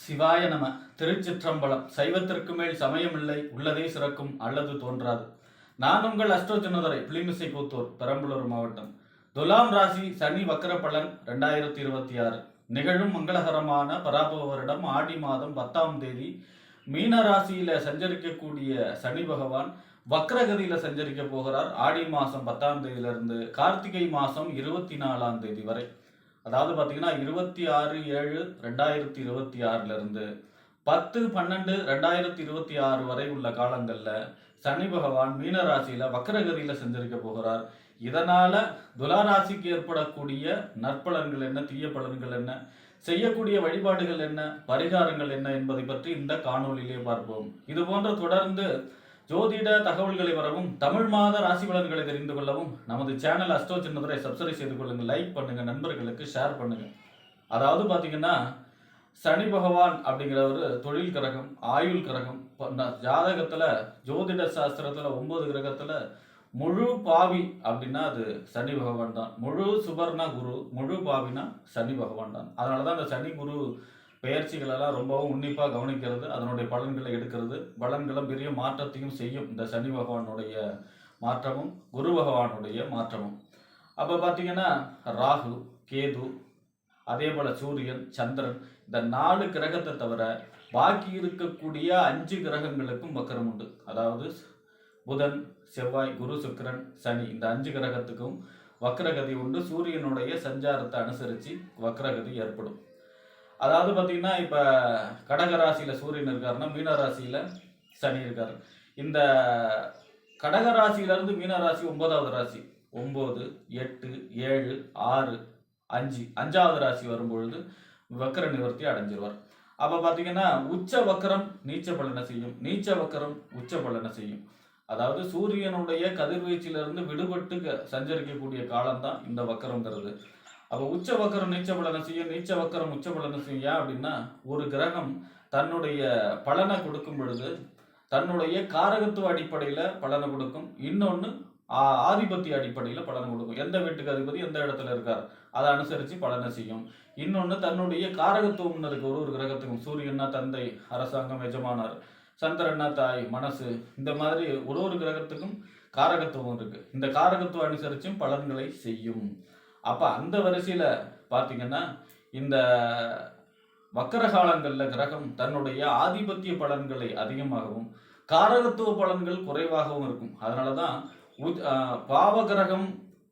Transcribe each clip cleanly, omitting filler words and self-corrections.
சிவாய நம. திருச்சிற்றம்பலம். சைவத்திற்கு மேல் சமயமில்லை, உள்ளதே சிறக்கும் அல்லது தோன்றாது. நான் உங்கள் அஷ்டோஜனதரை புலிமிசை கூத்தூர், பெரம்பலூர் மாவட்டம். துலாம் ராசி சனி வக்கர பலன் 2026 நிகழும் மங்களகரமான பராபவ வருடம் ஆடி மாதம் 10ஆம் தேதி மீன ராசியில சஞ்சரிக்கக்கூடிய சனி பகவான் வக்ரகதியில சஞ்சரிக்க போகிறார். ஆடி மாசம் 10ஆம் தேதியிலிருந்து கார்த்திகை மாசம் 24ஆம் தேதி வரை. அதாவது பார்த்தீங்கன்னா 26/7/2026 இருந்து 10/12/2026 வரை உள்ள காலங்களில் சனி பகவான் மீன ராசியில வக்கரகதியில சஞ்சரிக்க போகிறார். இதனால துலாராசிக்கு ஏற்படக்கூடிய நற்பலன்கள் என்ன, தீய பலன்கள் என்ன, செய்யக்கூடிய வழிபாடுகள் என்ன, பரிகாரங்கள் என்ன என்பதை பற்றி இந்த காணொலியிலே பார்ப்போம். இது போன்ற தொடர்ந்து ஜோதிட தகவல்களை வரவும், தமிழ் மாத ராசி பலன்களை தெரிந்து கொள்ளவும் நமது சேனல் அஸ்ட்ரோ சின்னதுரை சப்ஸ்கிரைப் செய்து கொள்ளுங்க, லைக் பண்ணுங்க, நண்பர்களுக்கு ஷேர் பண்ணுங்க. அதாவது பார்த்தீங்கன்னா சனி பகவான் அப்படிங்கிற ஒரு தொழில் கிரகம், ஆயுள் கிரகம். ஜாதகத்துல ஜோதிட சாஸ்திரத்துல 9 கிரகத்துல முழு பாவி அப்படின்னா அது சனி பகவான் தான். முழு சுபர்னா குரு, முழு பாவினா சனி பகவான் தான். அதனாலதான் அந்த சனி குரு பெயர்ச்சிகளெல்லாம் ரொம்பவும் உன்னிப்பாக கவனிக்கிறது, அதனுடைய பலன்களை எடுக்கிறது. பலன்களும் பெரிய மாற்றத்தையும் செய்யும் இந்த சனி பகவானுடைய மாற்றமும் குரு பகவானுடைய மாற்றமும். அப்போ பார்த்தீங்கன்னா ராகு, கேது, அதே போல் சூரியன், சந்திரன், இந்த 4 கிரகத்தை தவிர பாக்கி இருக்கக்கூடிய 5 கிரகங்களுக்கும் வக்கரம் உண்டு. அதாவது புதன், செவ்வாய், குரு, சுக்கிரன், சனி, இந்த 5 கிரகத்துக்கும் வக்ரகதி உண்டு. சூரியனுடைய சஞ்சாரத்தை அனுசரித்து வக்ரகதி ஏற்படும். அதாவது பார்த்தீங்கன்னா இப்போ கடகராசியில் சூரியன் இருக்காருன்னா மீனராசியில் சனி இருக்கார். இந்த கடகராசியிலேருந்து மீனராசி 9வது ராசி, 9, 8, 7, 6, 5, 5வது ராசி வரும்பொழுது வக்கர நிவர்த்தி அடைஞ்சிருவார். அப்போ பார்த்தீங்கன்னா உச்ச வக்கரம் நீச்ச பலனை செய்யும், நீச்ச வக்கரம் உச்ச பலனை செய்யும். அதாவது சூரியனுடைய கதிர்வீச்சிலிருந்து விடுபட்டு சஞ்சரிக்கக்கூடிய காலம்தான் இந்த வக்கரங்கிறது. அப்போ உச்ச வக்கரம் நீச்ச பலனை செய்யும், நீச்ச வக்கரம் உச்ச பலனை செய்யும். ஏன் அப்படின்னா ஒரு கிரகம் தன்னுடைய பலனை கொடுக்கும் பொழுது தன்னுடைய காரகத்துவ அடிப்படையில் பலனை கொடுக்கும், இன்னொன்று ஆதிபத்திய அடிப்படையில் பலனை கொடுக்கும். எந்த வீட்டுக்கு அதிபதி எந்த இடத்துல இருக்கார் அதை அனுசரித்து பலனை செய்யும். இன்னொன்று தன்னுடைய காரகத்துவம்னு இருக்கு. ஒரு கிரகத்துக்கும் சூரியன்னா தந்தை, அரசாங்கம், எஜமானார், சந்திரன்னா தாய், மனசு, இந்த மாதிரி ஒரு கிரகத்துக்கும் காரகத்துவம் இருக்கு. இந்த காரகத்துவம் அனுசரிச்சும் பலன்களை செய்யும். அப்போ அந்த வரிசையில் பார்த்தீங்கன்னா இந்த வக்கர காலங்களில் கிரகம் தன்னுடைய ஆதிபத்திய பலன்களை அதிகமாகவும் காரகத்துவ பலன்கள் குறைவாகவும் இருக்கும். அதனால தான் பாவகிரகம்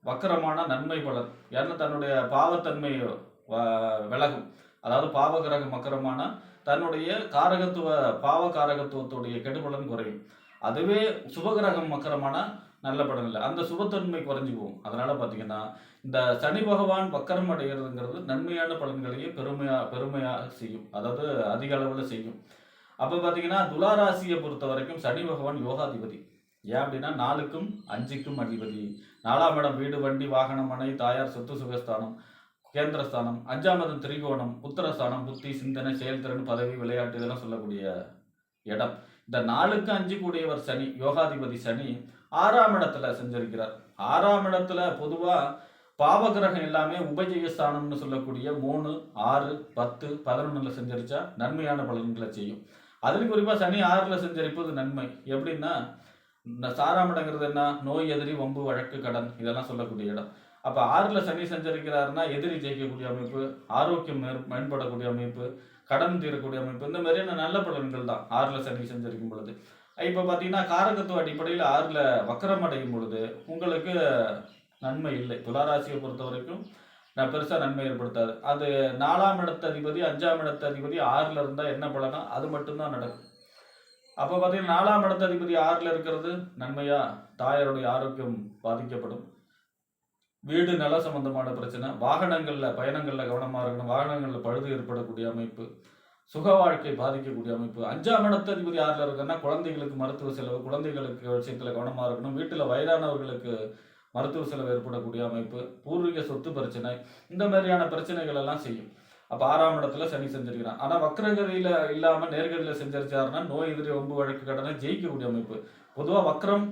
வக்கரமான நன்மை பலன், ஏன்னா தன்னுடைய பாவத்தன்மை விலகும். அதாவது பாவகிரகம் வக்கரமான தன்னுடைய காரகத்துவ பாவ காரகத்துவத்துடைய கெடுபலன் குறையும். அதுவே சுபகிரகம் மக்கரமான நல்ல பலன் இல்லை, அந்த சுபத்தன்மை குறைஞ்சி போகும். அதனால பார்த்தீங்கன்னா இந்த சனி பகவான் வக்கரம் அடைகிறதுங்கிறது நன்மையான பலன்களையே பெருமையாக செய்யும், அதாவது அதிக அளவில் செய்யும். அப்போ பார்த்தீங்கன்னா துலாராசியை பொறுத்த வரைக்கும் சனி பகவான் யோகாதிபதி. ஏன் அப்படின்னா 4க்கும் 5க்கும் அதிபதி. 4ஆம் இடம் வீடு, வண்டி, வாகனம், மனை, தாயார், சொத்து, சுகஸ்தானம், கேந்திரஸ்தானம். 5ஆம் இடம் திரிகோணம், உத்தரஸ்தானம், புத்தி, சிந்தனை, செயல்திறன், பதவி, விளையாட்டு, இதெல்லாம் சொல்லக்கூடிய இடம். இந்த 4க்கு 5 கூடியவர் சனி, யோகாதிபதி சனி 6ஆம் இடத்துல சஞ்சரிக்கிறார். 6ஆம் இடத்துல பொதுவாக பாவகிரகம் எல்லாமே உபஜயஸ்தானம்னு சொல்லக்கூடிய 3, 6, 10, 11 சஞ்சரிச்சா நன்மையான பலன்களை செய்யும். அதுலேயும் குறிப்பாக சனி 6ல் சஞ்சரிப்பது நன்மை. எப்படின்னா 6ஆம் இடங்கிறது என்ன, நோய், எதிரி, வம்பு, வழக்கு, கடன், இதெல்லாம் சொல்லக்கூடிய இடம். அப்போ 6ல் சனி சஞ்சரிக்கிறாருன்னா எதிரி ஜெயிக்கக்கூடிய அமைப்பு, ஆரோக்கியம் மேம்படக்கூடிய அமைப்பு, கடன் தீரக்கூடிய அமைப்பு, இந்த மாதிரியான நல்ல பலன்கள் தான் 6ல் சனி சஞ்சரிக்கும் பொழுது. இப்போ பார்த்தீங்கன்னா காரகத்துவ அடிப்படையில் 6ல் வக்கரம் அடையும் பொழுது உங்களுக்கு நன்மை இல்லை. துளாராசியை பொறுத்த வரைக்கும் நான் பெருசாக நன்மை ஏற்படுத்தாது. அது 4ஆம் இடத்த அதிபதி, 5ஆம் இடத்த அதிபதி 6ல் இருந்தால் என்ன பலனா அது மட்டும்தான் நடக்கும். அப்போ பார்த்தீங்கன்னா 4ஆம் இடத்த அதிபதி 6ல் இருக்கிறது நன்மையா, தாயாருடைய ஆரோக்கியம் பாதிக்கப்படும், வீடு நல சம்பந்தமான பிரச்சனை, வாகனங்களில் பயணங்களில் கவனமாக இருக்கணும், வாகனங்களில் பழுது ஏற்படக்கூடிய அமைப்பு, சுக வாழ்க்கை பாதிக்கக்கூடிய அமைப்பு. 5ஆம் இடத்த அதிபதி 6ல் இருக்குன்னா குழந்தைகளுக்கு மருத்துவ செலவு, குழந்தைகளுக்கு விஷயத்தில் கவனமாக இருக்கணும், வீட்டில் வயதானவர்களுக்கு மருத்துவ செலவு ஏற்படக்கூடிய அமைப்பு, பூர்வீக சொத்து பிரச்சனை, இந்த மாதிரியான பிரச்சனைகள் எல்லாம் செய்யும். அப்போ 6ஆம் இடத்துல சனி செஞ்சிருக்கிறான். ஆனால் வக்ரகதியில் இல்லாமல் நேர்கதியில் செஞ்சிருச்சாருன்னா நோய், எதிரி, வம்பு, வழக்கு, கடனை ஜெயிக்கக்கூடிய அமைப்பு. பொதுவாக வக்ரம்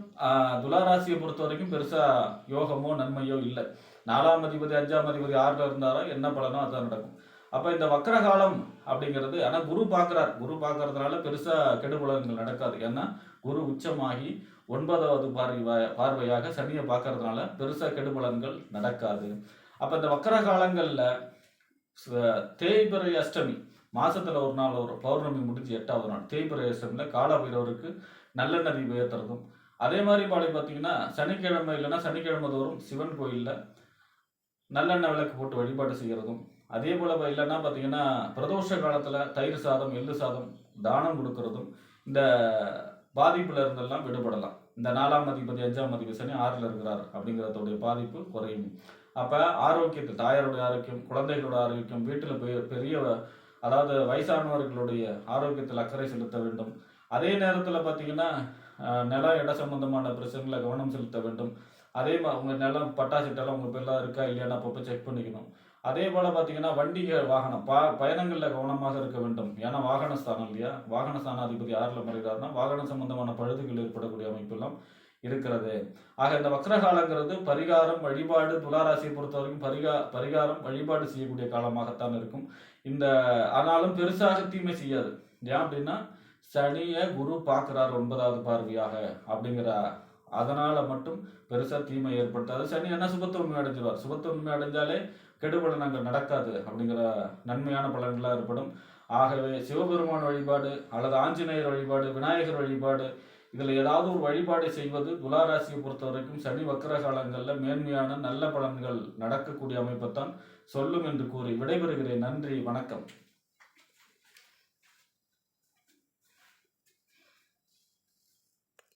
துளாராசியை பொறுத்த வரைக்கும் பெருசாக யோகமோ நன்மையோ இல்லை. 4ஆம் அதிபதி 5ஆம் அதிபதி 6ல் இருந்தாலும் என்ன பலனோ அதுதான் நடக்கும். அப்ப இந்த வக்ர காலம் அப்படிங்கிறது, ஆனா குரு பார்க்கிறார். குரு பார்க்கறதுனால பெருசா கெடுபலன்கள் நடக்காது. ஏன்னா குரு உச்சமாகி 9வது பார்வையாக சனியை பார்க்கறதுனால பெருசா கெடுபலன்கள் நடக்காது. அப்ப இந்த வக்ர காலங்கள்ல தேய்பிறை அஷ்டமி மாசத்துல ஒரு நாள், ஒரு பௌர்ணமி முடிஞ்சு 8வது நாள் தேய்பிறை அஷ்டமியில் கால பைரவருக்கு நல்லெண்ணெய் தீபம் ஏற்றுறதும், அதே மாதிரி பார்த்தீங்கன்னா சனிக்கிழமை இல்லைன்னா சனிக்கிழமை தோறும் சிவன் கோயிலில் நல்லெண்ணெய் விளக்கு போட்டு வழிபாடு செய்கிறதும், அதே போல் இல்லைன்னா பார்த்தீங்கன்னா பிரதோஷ காலத்தில் தயிர் சாதம் எள்ளு சாதம் தானம் கொடுக்கறதும் இந்த பாதிப்புல இருந்தெல்லாம் விடுபடலாம். இந்த 4ஆம் அதிபதி 5ஆம் அதிபதி சனி 6ல் இருக்கிறார் அப்படிங்கிறதுடைய பாதிப்பு குறையும். அப்போ ஆரோக்கியத்தை, தாயாருடைய ஆரோக்கியம், குழந்தைகளோட ஆரோக்கியம், வீட்டில் பெரிய அதாவது வயசானவர்களுடைய ஆரோக்கியத்தில் அக்கறை செலுத்த வேண்டும். அதே நேரத்தில் பார்த்தீங்கன்னா நில இட சம்பந்தமான பிரச்சனைகளை கவனம் செலுத்த வேண்டும். அதே மாதிரி உங்கள் நிலம் பட்டா சிட்டெல்லாம் உங்கள் பேர்லாம் இருக்கா இல்லையான்னு அப்பப்போ செக் பண்ணிக்கணும். அதே போல் பார்த்தீங்கன்னா வண்டிகள் வாகனம் பயணங்களில் கவனமாக இருக்க வேண்டும். ஏன்னா வாகன ஸ்தானம் இல்லையா, வாகன ஸ்தானாதிபதி 6ல் மறைகிறாருன்னா வாகனம் சம்பந்தமான பழுதுகள் ஏற்படக்கூடிய அமைப்பெல்லாம் இருக்கிறது. ஆக இந்த வக்ரகாலங்கிறது பரிகாரம் வழிபாடு, துளாராசியை பொறுத்த வரைக்கும் பரிகாரம் வழிபாடு செய்யக்கூடிய காலமாகத்தான் இருக்கும். இந்த ஆனாலும் பெருசாக தீமை செய்யாது. ஏன் அப்படின்னா சனியை குரு பார்க்கிறார் 9வது பார்வையாக அப்படிங்கிற அதனால மட்டும் பெருசா தீமை ஏற்படுத்தாது. சனி என்ன சுபத்துவன்மை அடைஞ்சிருவார். சுபத்துவன்மை அடைஞ்சாலே கெடுபலனங்கள் நடக்காது அப்படிங்கிற நன்மையான பலன்களாக ஏற்படும். ஆகவே சிவபெருமான் வழிபாடு அல்லது ஆஞ்சநேயர் வழிபாடு, விநாயகர் வழிபாடு, இதில் ஏதாவது ஒரு வழிபாடு செய்வது துளாராசியை பொறுத்த வரைக்கும் சனி வக்கர காலங்களில் மேன்மையான நல்ல பலன்கள் நடக்கக்கூடிய அமைப்பைத்தான் சொல்லும் என்று கூறி விடைபெறுகிறேன். நன்றி, வணக்கம்.